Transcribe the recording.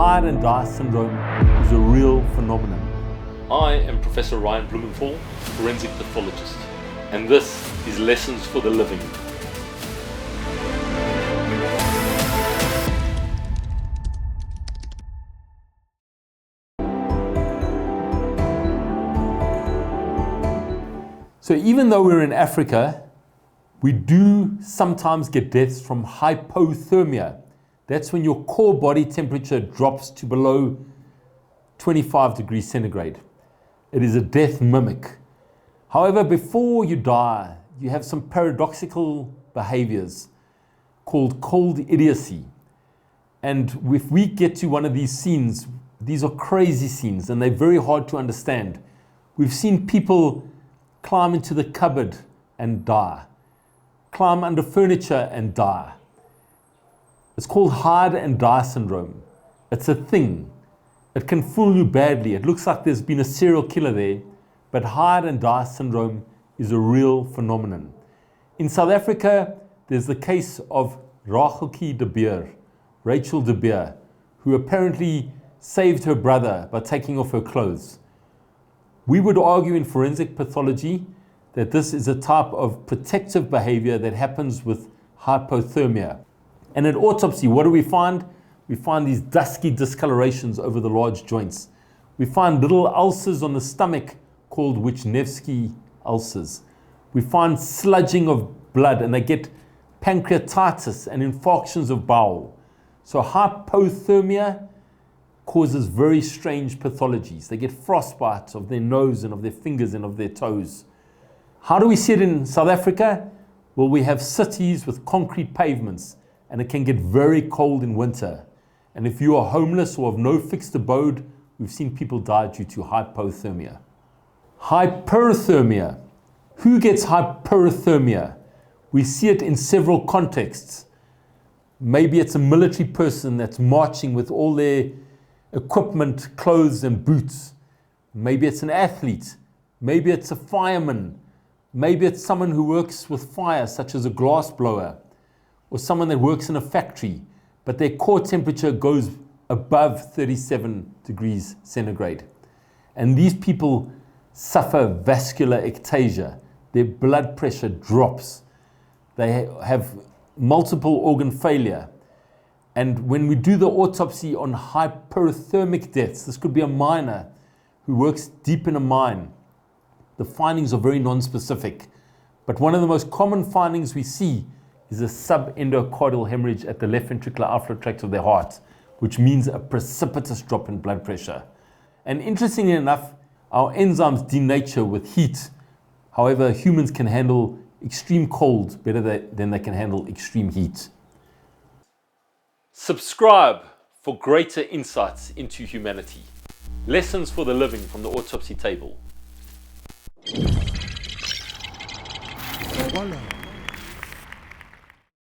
hide and die syndrome is a real phenomenon. I am Professor Ryan Blumenthal, forensic pathologist, and this is Lessons for the Living. So even though we're in Africa, we do sometimes get deaths from hypothermia. That's when your core body temperature drops to below 25 degrees centigrade. It is a death mimic. However, before you die, you have some paradoxical behaviors called cold idiocy. And if we get to one of these scenes, these are crazy scenes and they're very hard to understand. We've seen people climb into the cupboard and die, climb under furniture and die. It's called hide and die syndrome. It's a thing. It can fool you badly. It looks like there's been a serial killer there, but hide and die syndrome is a real phenomenon. In South Africa, there's the case of Racheltjie de Beer, Racheltjie de Beer, who apparently saved her brother by taking off her clothes. We would argue in forensic pathology that this is a type of protective behavior that happens with hypothermia. And at autopsy, what do we find? We find these dusky discolorations over the large joints. We find little ulcers on the stomach called Wischnewsky ulcers. We find sludging of blood, and they get pancreatitis and infarctions of bowel. So hypothermia causes very strange pathologies. They get frostbite of their nose and of their fingers and of their toes. How do we see it in South Africa? Well, we have cities with concrete pavements, and it can get very cold in winter. And if you are homeless or have no fixed abode, we've seen people die due to hypothermia. Hyperthermia. Who gets hyperthermia? We see it in several contexts. Maybe it's a military person that's marching with all their equipment, clothes and boots. Maybe it's an athlete. Maybe it's a fireman. Maybe it's someone who works with fire, such as a glass blower, or someone that works in a factory, but their core temperature goes above 37 degrees centigrade. And these people suffer vascular ectasia. Their blood pressure drops. They have multiple organ failure. And when we do the autopsy on hyperthermic deaths, this could be a miner who works deep in a mine. The findings are very non-specific. But one of the most common findings we see is a subendocardial hemorrhage at the left ventricular outflow tract of their heart, which means a precipitous drop in blood pressure. And interestingly enough, our enzymes denature with heat. However, humans can handle extreme cold better than they can handle extreme heat. Subscribe for greater insights into humanity. Lessons for the Living from the autopsy table. Voilà.